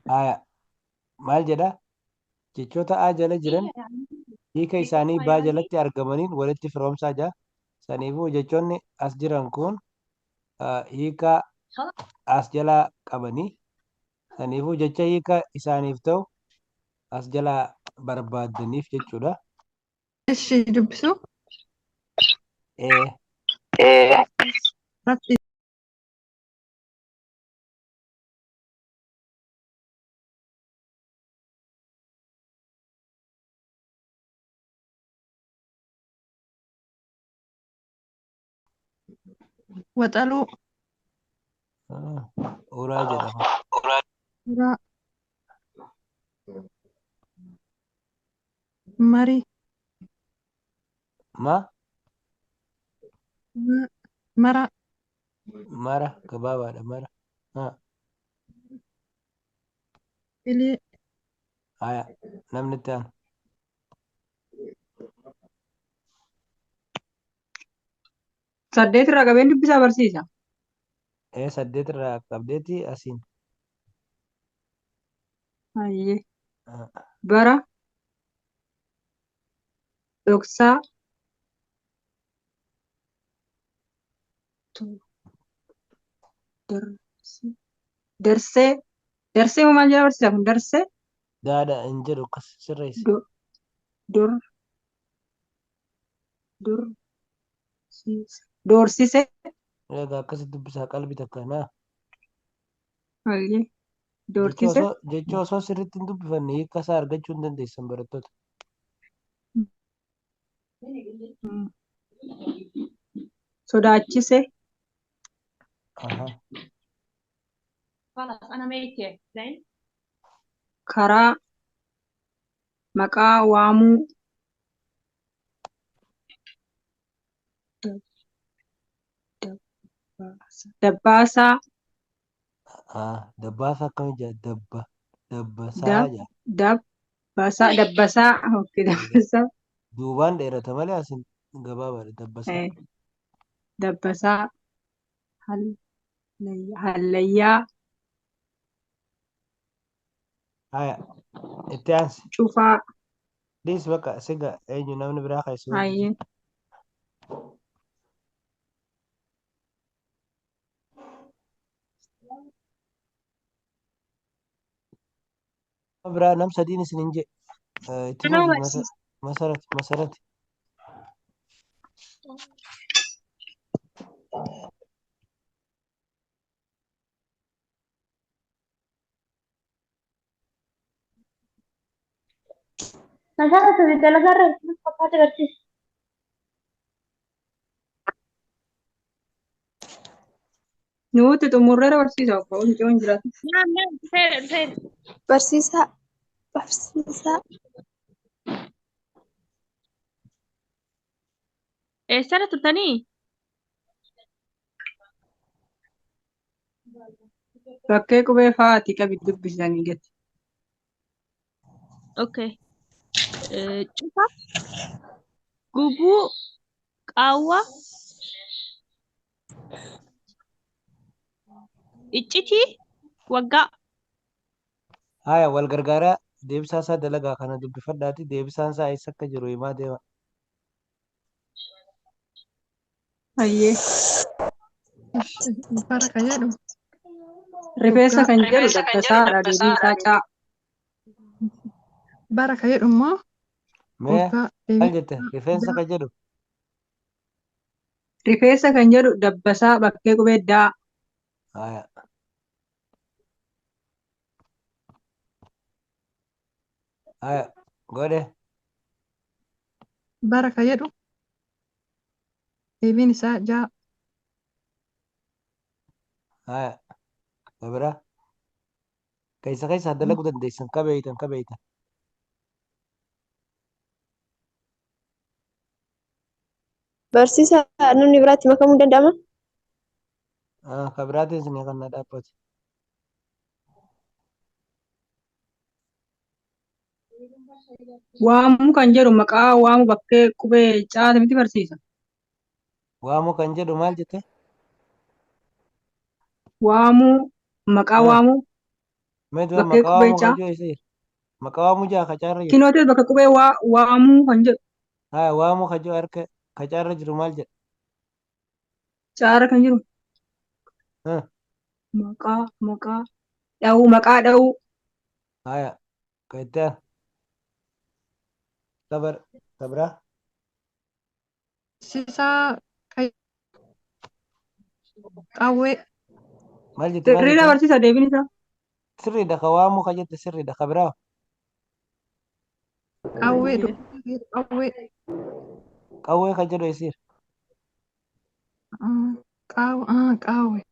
Aya maal jedha jechoota A jala jiran hiika isaanii B jalatti argamaniin walitti firoomsaa jira. Saniifuu jechoonni as jiran kun hiika as jalaa qabanii. Saniifuu jecha hiika isaaniif ta'u as jalaa barbaaddaniif jechuudha. ايش يلبسوا؟ Ee ربط وطلوا uraa jedhama. راء مري Ma مرة mara gabaabaadha mara. إلي Aya namni itti aanu. سديت الرقبين دبسة برسيسة. 8 irraa qabdeeti asiin. أيه Ah, برا دوكسا درسي درسي درسي وما جرى برسيسة كن درسي Daadha hin jedhu akkas sirreessi. دو دور دور دورسيسة. Egaa akkasitti dubbisaa qalbii takkaan. أيه Jecha دورتيسة. osoo sirriitti hin dubbifanne hiika isaa argachuu hin dandeessan barattoota. sodaachise. Aha. karaa maqaa waamuu. Dabbaasaa. Dabbaasaa akkami jedha dabbasaa Dab jedha. dabbasaa dabbasaa. Okay, dabbasaa. Duubaan dheerata malee asiin gabaabaadha dabbasaa. Dabbasaa hallayyaa. Haya itti aansi. Cufaa. Dhiis bakka siga eenyu namni biraa keessi hojii. Hayyee Biraa nam sadiin isin hin jedhe. Itti fufi masarati. Masarati dalagaa irratti fakkaata barsiisa. nuti xumurreera barsiisaa obbo Huncoon jiraatu. Barsiisaa. Barsiisaa. Eessana turtanii? Bakkee qubee fa'aati qabi dubbisanii gati. Okay. Cufa, gubuu, qaawwa, iccitii, waggaa. Haya wal gargaaraa deebisaa isaa dalagaa kana dubbifadhaati deebisaan isaa eessa akka jiru himaa deema. Hayyee Baraka jedhu rifeensa kan jedhu dabbasaadha deebii isaa caa. baraka jedhu immoo Mee waggaa maal jette rifeensa kan jedhu. Rifeensa kan jedhu dabbasaa bakkee qubee daa. Haya. Haya godhe. baraka jedhu deebiin isaa ja'a. Haya. Gabiraa. Keessa dalaguu dandeessan kabeeytan. Barsiisaa namni biraatti makamuu danda'ama? Kabiraatiin isin kan na dhaabbate. Waamuu kan jedhu maqaa waamuu bakkee qubee caate miti barsiisa. Waamuu kan jedhu maal jette? Waamuu maqaa waamuu Mee dura bakkee maqaa qubee waamuu caa. kajoo isii. Maqaa waamuu jaa kacaarra jiru. Kinootes bakka qubee waamuu kan jedhu Haa waamuu kajoo harka kacaarra jiru maal jedha? caara kan jiru Haa maqaa dha'uu maqaa dha'uu haya kaitaan sabra Barsiisaa qawwee. maal jetti maal sirriidha jetta? barsiisa deebiin isaa. Sirriidha ka waamuu ka jette sirriidha ka biraa. Qawwee qawwee. Qawwee ka jedhu isiir. Qawwee.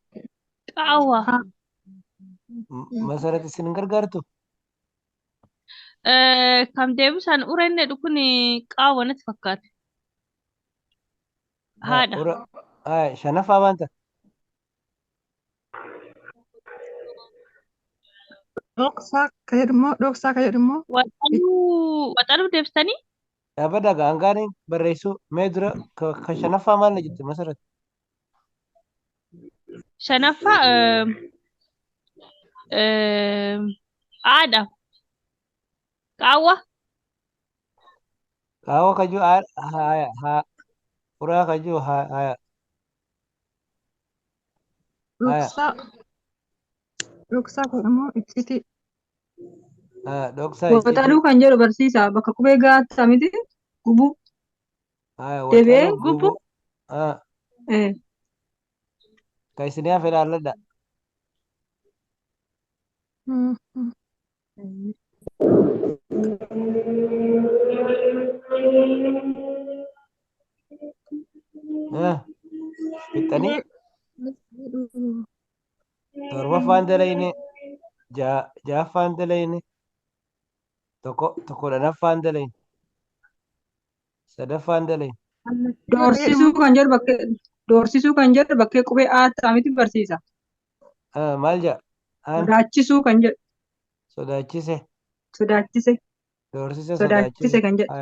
Qaawwa. Masarat isin hin gargaartu? Kam deebisaan urenne dhukun qaawwa natti fakkaate. Haadha. Haya shanaffaa baanta. Dhoksaa ka jedhu immoo Waxaluu deebistanii? Dhaabada gaangaanin barreessuu mee dura ka shanaffaa maal jette masarat? Shanaffaa haadha. Qaawwa. Qaawwa kajuu haya haa uraa kajuu haya haya dhoksaa kun immoo iccitii. dhoksaa Waxaluu kan jedhu barsiisa bakka qubee gaata miti gubuu haya deebi'ee waxaluu gubuu ka isinii hafe ilaalladha. Fixanii torbaffaan dalayne ja'affaan dalayne tokkodhanaffaan dalayne sadaffaan dalayne. Doorsisuu kan jedhu bakkee qubee aataa miti barsiisa. Maal jedha? Sodaachisuu kan jedhu Sodaachise. sodaachise Doorsise sodaachise kan jedhu.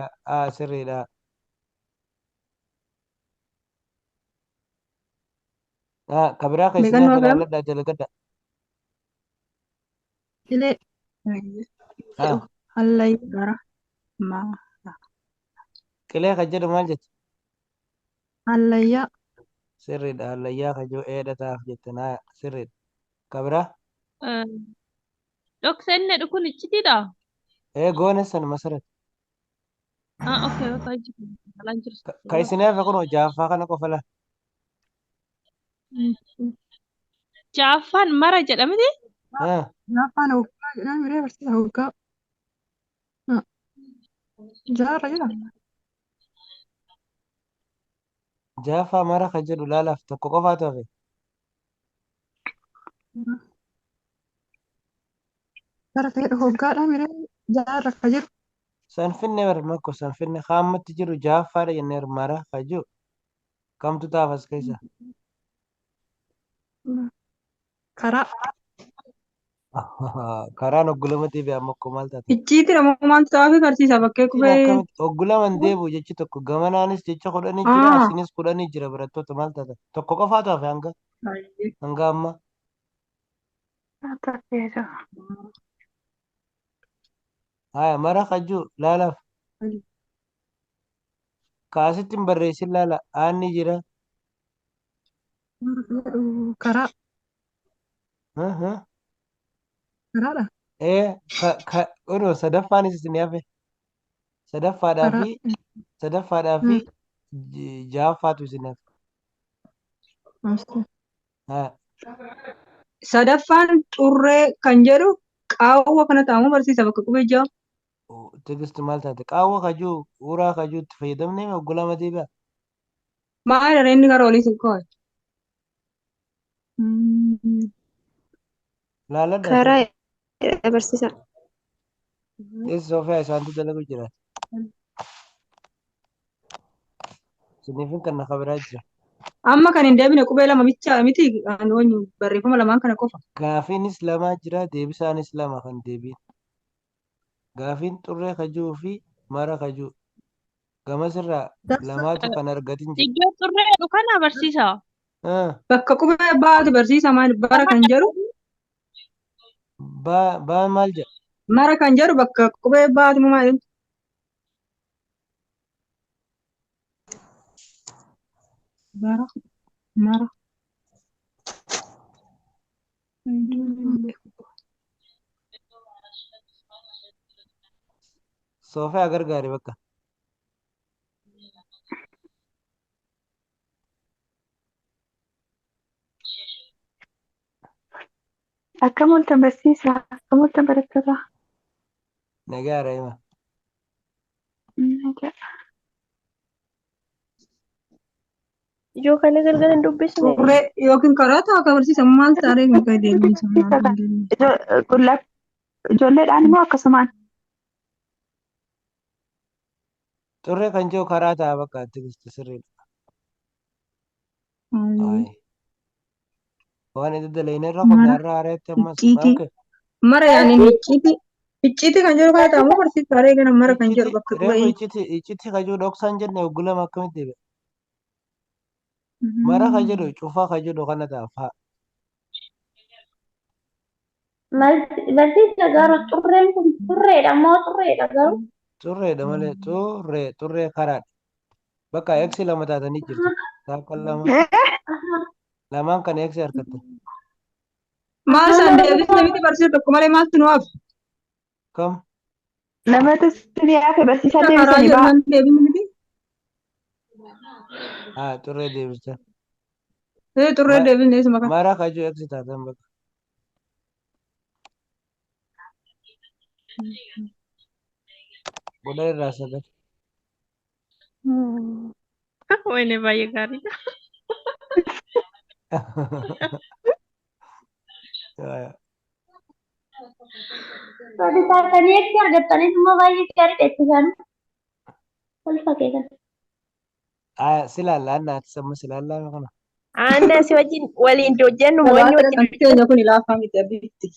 Sirriidha. Ka biraa ka isinii hafe ilaalladha jalgadha. Ilee. Gara Qilee ka jedhu maal jette? Hallayyaa. Sirriidha. Hallayyaa ka jiru eeda taa'aaf jettan sirriidha. Ka biraa? Dhoksa inni dhukun iccitiidha? Goone san masarat. Okay. Ka isinii hafe kunoo ja'affaa kana qofa laal. Ja'affaan mara jedhamti? Ja'affaan hoggaa jedhama miree barsiisa hoggaa. Jaarra jedhama. Ja'affaa mara ka jedhu laalaaf tokko qofaatu hafe. Gara ta'edha hoggaadha miree jaarra ka jedhu. San finne makko san finne haammatti jiru ja'affaadha jennee mara ka jiru kamtu taa'aaf as keessa. Karaa. Karaan oggulamatti fi amma akkoo maal taate? icciitira moo maaltu ta'aafi barsiisa bakkee qubee Oggulaman deebi'u jechi tokko gamanaanis jecha 10 jira asinis 10 jira barattoota maal taate? Tokko qofaatu hafe hanga amma. Haya mara kajuu laalaaf. Kaasitti hin barreessin laala aanni jira. Karaa. Karaadha. Kunoo sadaffaanis isin hafe. Sadaffaadhaa fi ja'affaatu isin hafe. sadaffaan xurree kan jedhu qaawwa kana ta'amu barsiisa bakka qubee ja'a. Tigisti maal taate? Qaawwa kajuu uraa kajuu itti fayyadamnee oggulama deebi'a. Maal dha inni gara olii sikkoo? Laaladha. Karaa barsiisa. Eessa Sofiyaa isaantu dalagu jira. Siniifin kan na kabiraa jira. Amma kan hin deebine qubee lama bicha miti barreeffama lamaan kana qofa. Gaafiinis lama jira deebisaanis lama kan deebiin. Gaafiin xurree kajuu fi mara kajuu. Gamasirraa lamaatu kan argatin jira. Iddoo xurree kana barsiisa. Bakka qubee baatu barsiisa maal bara kan jedhu. Baan maal jedha? Mara kan jedhu bakka qubee baatu maal jedhu. Mara. Mara. Soofaa gargaari bakka. Akkam ooltan barsiisaa? Akkam ooltan barattoota? Nagaara hima. Nagaa. Ijoo kana gargar hin dubbisne. Turree yookiin karaa taa'aa barsiisa maal taaree muka deemisa maal kan deemisa. Ijoolleedhaan immoo akkasumaan. Xurree kan jiru karaa ta'a bakka atigisti sirriidha. Ayi. Waan itti dalayne irra qonna Mara. irra haareetti ammas. Icciitii. Mara yaani icciitii. Icciitii kan jedhu kana taa'amu barsiisa taaree gana mara kan jedhu bakka Reefu qubee. icciitii kan jiru dhoksaan jenne oggulama akkamitti dhibe? Mara kan jedhu cufaa kan jedhu kana ta'a fa'a. Barsiisa garuu xurreen kun xurreedha moo xurreedha garuu? Xurreedha malee xurree karaadha. Bakka eeksi lama taatanii jirtu. Saaqal lama. Lamaan kan eeksi harkattan. Maal isaan deebisne miti barsiisa tokko malee maaltu nu hafe? Kam? Namatu sirrii hafe barsiisaa Karaa deebisanii ba'a. jedhan deebisne miti. Haa xurree deebistan. Turree deebisne isuma kan. Mara kan jiru eeksi taatan bakka. Boda irraa sagal. Wayne baay'ee gaariidha. Sadarkanii eetti argattaniif immoo baay'ee gaariidha itti isaan. Wal fakkeetan. Silaallaa naati samma silaallaa kana. Aannan si wajjin waliin hojjennu moo inni Gabaasa wajjin kan keenya kun ilaafaa miti abbiitti.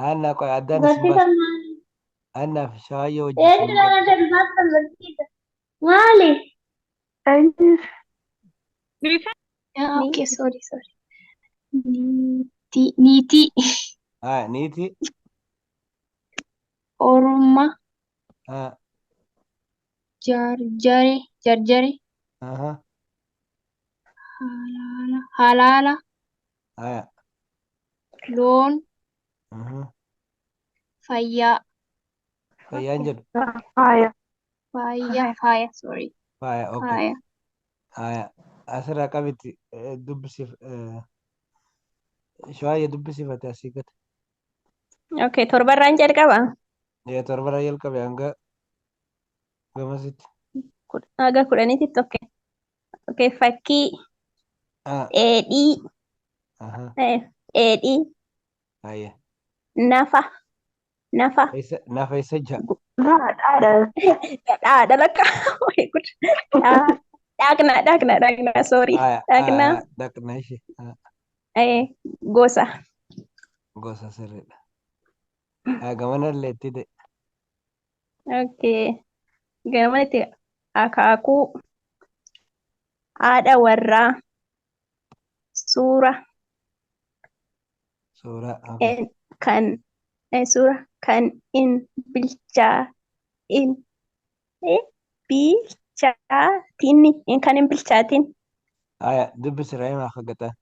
Aanna qoy addaan isin Barsiisa baasa. maali? Aannaaf shawaayyoo Eetti hojjetan. dhala darbaatan barsiisa. Maali? Okay, sorry. Niitii. Haa niiti. Orommaa. Haa. Jarjare. Aha. Halaala. Haa. Loon. Aha. Fayyaa. Fayyaan jedhu. Faaya, sorry. Faaya okay. Haa. Asirraa qabitti dubbisiif. Shawaayyoo dubbisiifate asii gad. Okay, torbarraan jalqaba. Torbarraa jalqabe hanga gamasitti. Haga 10tti okay. Okay, fakkii. Haa. Dheedhii. Aha. Dheedhii. Hayya. Nafa. Nafa isa ja'a. Dhaadha lakka. Dhaqna, sorry. Dhaqna. Dhaqna ishee. Gosa. Gosa sirriidha. Gamana illee itti ta'e. Okay. Gamatti akaakuu. Haadha warraa. Suura. Suuraa. Suura kan in bilchaatin. Kan hin bilchaatin. Aya dubbisi Rahimaa akka gataa.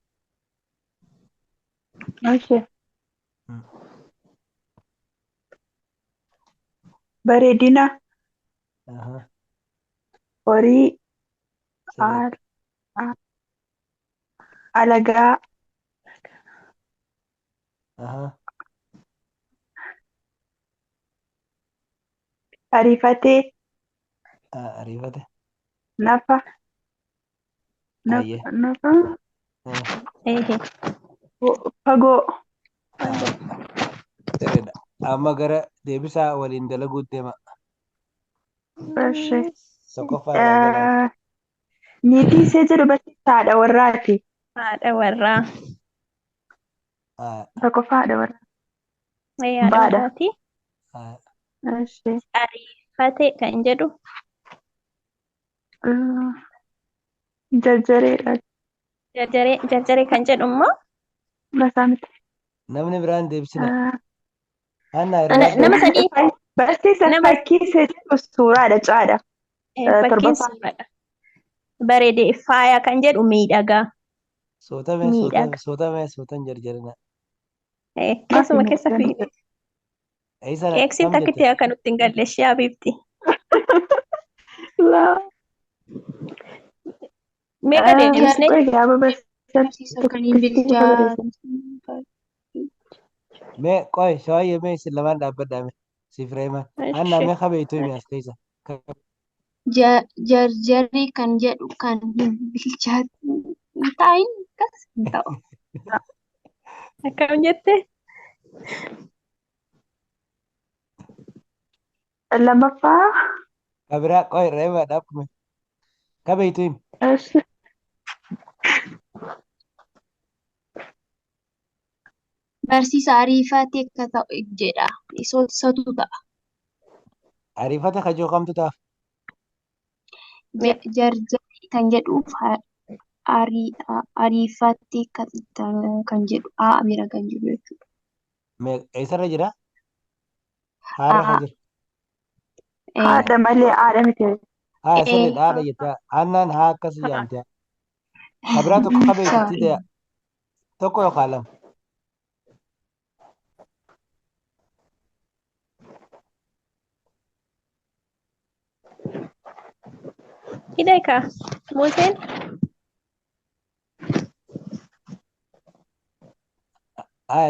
Okay. Bareedina. Horii. Alagaa. Ariifatee. Ariifate. Nafa. Ayyee. Nafa. Fagoo. Sirriidha. Amma gara deebisaa waliin dalaguutti deema. Tokkoffaa. Niitii ishee jedhu barsiisa haadha warraati. Haadha warraa. Tokkoffaa haadha warraa. Haadha warraati. Ariifate kan jedhu. Jarjaree kan jedhu immoo. Basaa miti. namni biraan deebisina. Ah, Annaa irraa Nama sadii. Barsiisa Nama fakkii isa jedhu suuraadha caadha. fakkiin Torbaffaa. suuraadha. Bareedee faaya kan jedhu miidhagaa. Miidhaga. sootan jarjarina. Keessuma keessa fi Eeysana keeksiin kam takkitti jette? akka nutti hin galle ishee habiibti. Laa. Meeqa deebisnee? Gaafa Barsiisa kan hin bilchaatu. Mee qoy shawaayyee mee isin lamaan dhaabbadhaame siif reeman. Annaa mee kabeeytuu himi as keessa. Jarjarri kan jedhu kan hin bilchaatu hin taa'in akkas hin ta'u. Akkam jette? Lammaffaa. Kabiraa qoy reema dhaabkume. Kabeeytuu himi. Eshi. Barsiisa ariifatee akka ta'u jedha. Isatu ta'a. Ariifata kajoo kamtu taaf? Jarjarri kan jedhuuf ariifatee kan jedhu bira kan jiru jechuudha. Mee eessarra jira? Haarra ka jira. Haadha malee haadha miti. Sirriidha haadha jetta. Annaan haa akkasii jaamte. Kabiraa tokko kabeeytutti dee'a. Tokko yookaan lama. Hidheeka. Museen.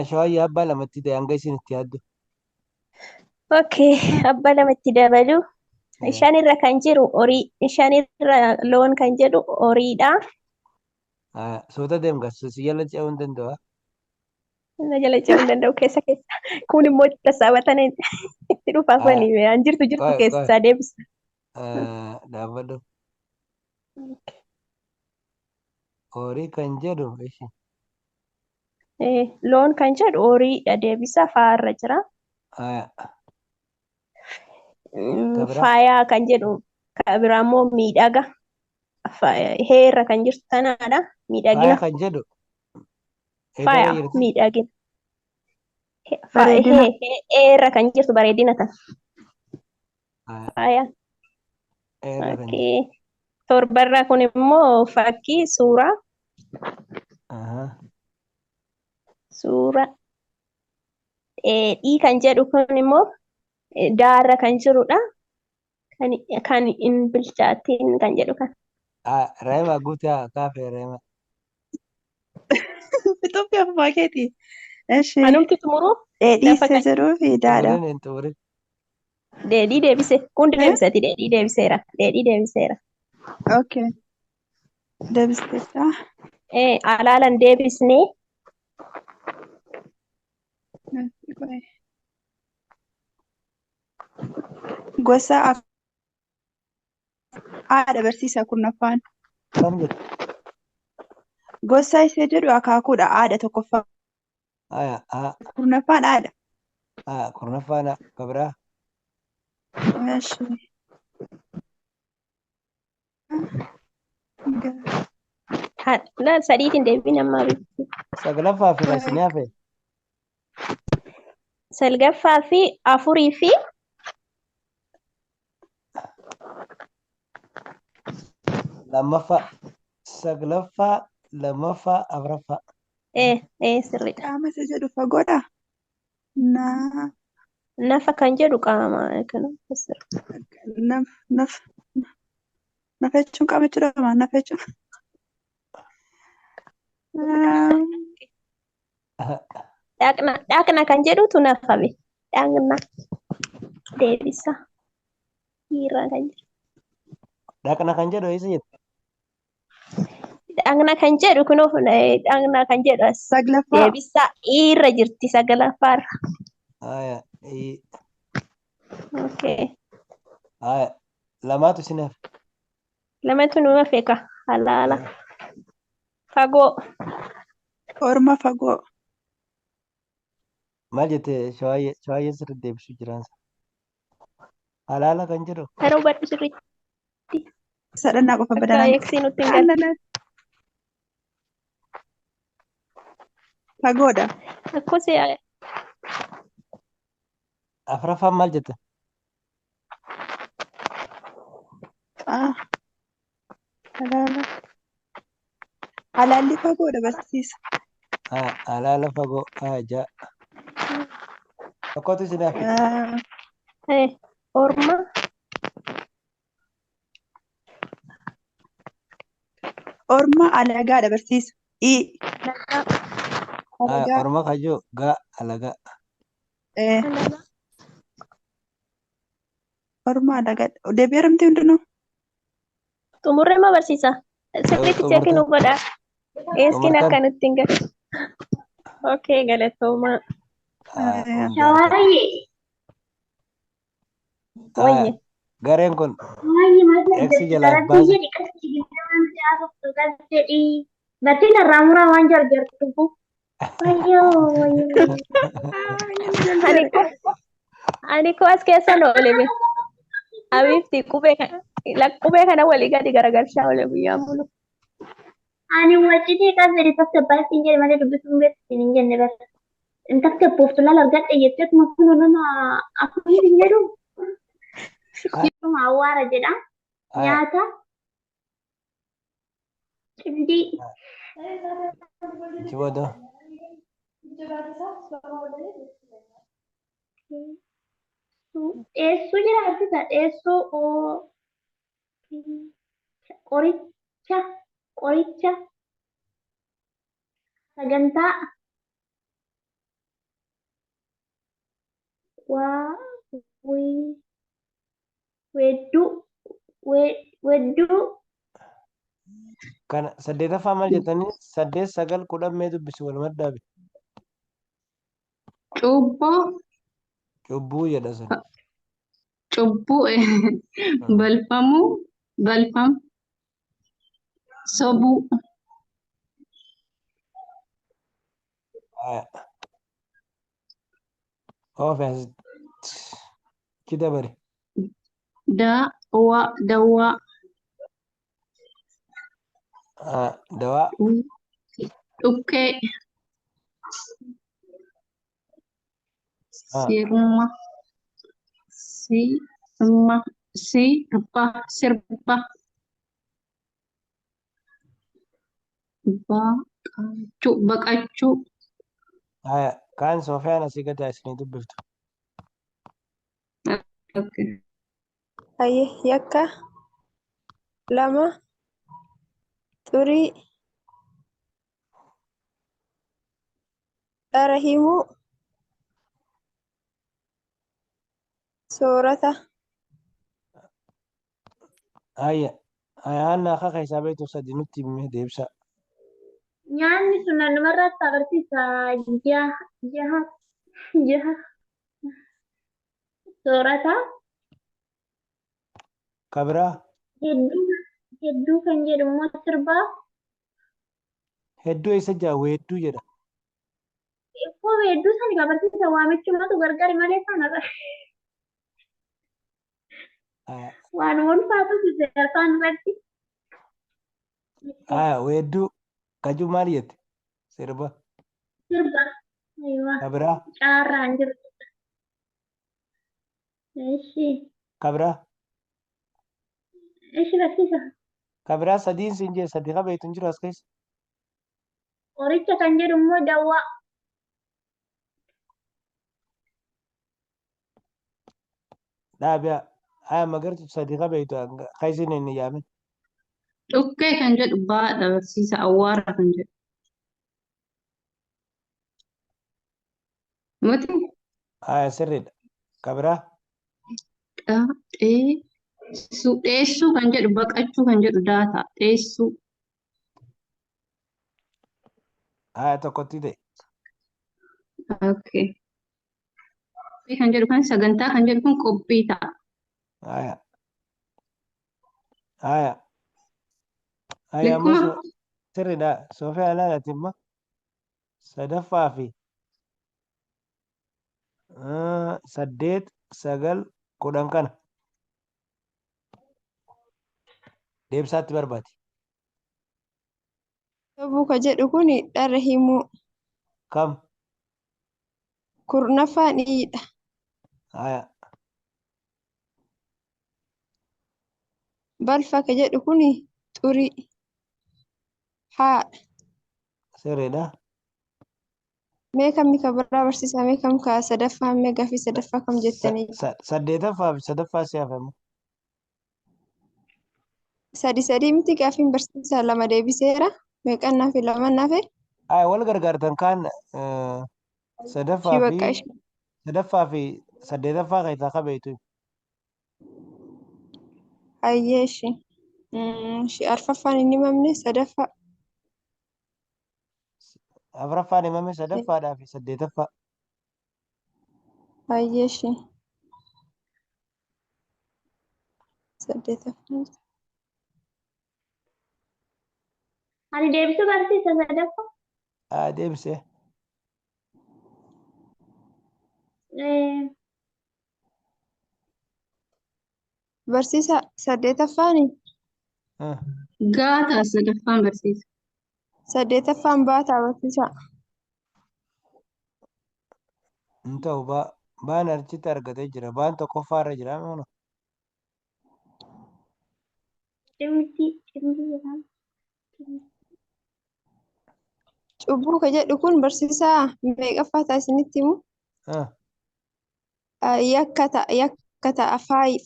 Shawaayyee abbaa lamatti ta'e hanga isin itti yaaddu. Okay. Abbaa lamatti dabalu. Shan irra kan jiru horii. Shan irra loon kan jedhu horiidha. Soota deemgas si jala ce'uu hin danda'u. Na jala ce'uu hin danda'u keessa. Kun immoo tasaabatanii itti dhufaafanii an jirtu keessaa deebisa. Dhaabbadhu. Horii kan jedhu ishi. Loon kan jedhu horiidha deebisa faarra jira. Faayaa kan jedhu kabiraa immoo miidhaga. Heerra kan jirtu tanaadha. Miidhagina. Faaya kan jedhu. Faaya miidhagina. Heerra kan jirtu bareedina tan. Faaya. Torbarraa kun immoo fakkii suuraa. Suura dheedhii kan jedhu kun immoo daarra kan jirudha. Kan hin bilchaatiin kan jedhu kan. Reema guutaa kaafee reema. Itoophiyaa abbaa keeti. Eshi. Anumti xumuruu. Dheedhii isa jedhuu fi daadha. Dheedhii deebise. Kun deebisati dheedhii deebiseera. Dheedhii deebiseera. Okay. Deebisteessa. Alaalan deebisnee. Gosa haadha barsiisaa kurnaffaan. Gosa isa jedhu akaakuudha haadha tokkoffaa. Kurnaffaan haadha. Kurnaffaan kabiraa. Laal sadiitiin deebiin ammaa bitti. Saglaffaa fi rasinii hafe. Salgaffaa fi afurii fi lammaffaa. Saglaffaa lammaffaa afuraffaa. Sirriidha. Qaama isa jedhu fagoodha. Nafa kan jedhu qaama nafa jechuun qaama jechuudha. Nafa jechuun. Dhaqna kan jedhutu nafame. Dhaqna deebisa. Hiirraa kan jiru. Dhaqna kan jedhu eessa jette? Dhaqna kan jedhu kunuuf dhaqna kan jedhu as. Saglaffaa. Deebisa irra jirti sagalaffaarra. Okay. Lamaatu isin hafe. Lamatu nu hafe ka halaala. Fagoo. Orma fagoo. Maal jette shawaayyee sirriitti deebisuu jiraansa. Halaala kan jedhu. Kana hubadhu sirriitti. Sadhannaa qofa badanaa. Eegsii nutti hin galle. Fagoodha. Akkusi Afraffaan maal jette? Alaalli fagoodha barsiisa. Alaala fagoo ja'a. Tokkotu isin hafe. orma Orma alagaadha barsiisa. Alagaa. Orma kajoo gaa alagaa. Orma alagaadha. Deebii haramtee hundinuu. xumurre ma barsiisa. Sirriitti cheekiin nu godha. Eeskiin akka nutti hin galle. Okay, galatoomaa. Shawaayee. Wayye. Gareen kun Shawaayee maal eeksi jedhu jalaaf garatti baase. jedhi qasti gidduun jaafatu gatti jedhi. Batti narraa muraa waan jarjartu. Wayyoo. Ani ko as keessa oole. Abiifti qubee kana walii gadi garagalchaa oole guyyaa mulu. Ani wajjin kan jedhi takka baasiin jedhe malee dubbisuun beeksisin hin jenne bara. Takka booftu laala argadhe jettee kuma kun nama akkamiin hin jedhu. Akkuma awwaara jedha. Nyaata. Cimdii. Jiboodo. Dheessuu jira argisa. Dheessuu qoricha. Qoricha. Sagantaa. Waa. Weedduu. Weedduu. Kana saddeetaffaa maal jettanii 8, 9, 10 mee dubbisu walumaa dhaabe. Cubbuu. Cubbuu jedha sun. Cubbuu. Balfamuu. Balfam. Sobuu. Oofes kidabari. Dawaa. Dawaa. Dawaa. Dhukkee. Sirma. Sirma. Sirba. Sirba. Baqachuu. Baqachuu. Kaan Soofiyaan asii gadi isinii dubbiftu. Okay. Hayye yakka 2 xurii dhara himuu soorata. Haanna akka keessaa beektu sadii nutti himee deebisa. Nyaanni sun namarratti agarsiisa. Jaha. Soorata. Kabiraa. Hedduu kan jedhu immoo sirbaa. Hedduu eessa jaa weedduu jedha. Ikkoo hedduu sani agarsiisa waamichumatu gargari malee sana waan ulfaatu afaan irratti. Weedduu kajuu maal jette? Sirba. Sirba. Kabiraa. Caarraan jirtu. Ishi. Kabiraa. Ishi barsiisa. Kabiraa sadiin siin jee sadii qabeetu hin jiru as keessa. Qoricha kan jedhu immoo dawaa. Dhaabiyaa magartu sadii qabeetu kan isin hin yaamin. Dhukkee kan jedhu baadha barsiisa. Awwaara kan jedhu. Mati. Sirriidha. Kabiraa. Dheessuu. Dheessuu kan jedhu baqachuu kan jedhu daata. Dheessuu. Tokkotti ta'e. Okay. Kan jedhu kan sagantaa kan jedhu kun qophii ta'a. Ammoo sirriidha. Soofii alaalaati immoo sadaffaa fi 8, 9, 10 kana deebisaatti barbaadi. Sobuu ka jedhu kun dhara himuu. Kam? kurnaffaan dhiidha. Aya. Balfa ka jedhu kuni xurii. Haadha. Sirriidha. Mee kamni ka biraa barsiisaa mee kam ka sadaffaa mee gaaffii sadaffaa kam jettanii? Saddeetaffaa fi sadaffaa si hafamu. Sadii miti gaaffiin barsiisaa lama deebiseera. Meeqannaa fi lamannaa fi Aya wal gargaartan kaan sadaffaa ishii fi bakka ishee. saddeetaffaa keessaa qabeetu. Hayyee ishii. Ishii arfaffaan hin himamne sadaffaa. Afuraffaan himame sadaffaadhaa fi saddeetaffaa. Hayyee ishii. Saddeetaffaan. Ani deebisuu barsiisa sadaffaa. Aya deebisee. Barsiisaa saddeetaffaani. Gaataa sadaffaan barsiisa. Saddeetaffaan baataa barsiisaa. Hin ta'u baan achitti argatee jira. Baan tokkoffaarra jira mana. Cimdii jedhama. Cubbuu ka jedhu kun barsiisaa meeqaffaa ta'a isinitti himu? Yakka ta'a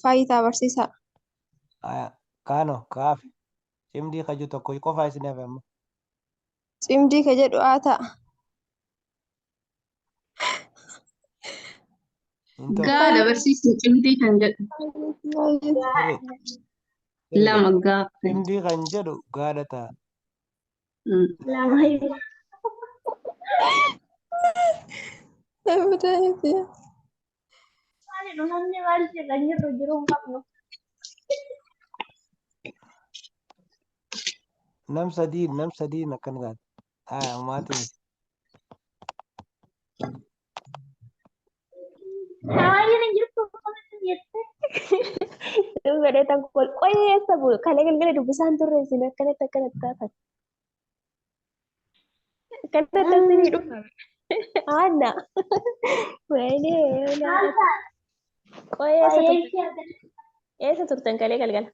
faayitaa barsiisaa. Aya kaano kaafi. Cimdii kaju tokko qofaa isin hafamu. Cimdii ka jedhu haa ta'a. Hin ta'u. Gaadha barsiisni cimdii kan jedhu. Sirriidha. Lama gaa. Cimdii kan jedhu gaadha ta'a. Lama. Maali dhumamne maal jedha jirru jiruu hin qabnu. Nam sadiin akkan gaata. Aya maatiin. Hawaayeen hin jirtu akkamitti jette? Godhatan qoyeessa kalee galgala dubbisaan turre isin akkanatti taatan. Akkanatti akkasinii dhufa. Anna. Wayinee. Qoyeessa turtan kalee galgala.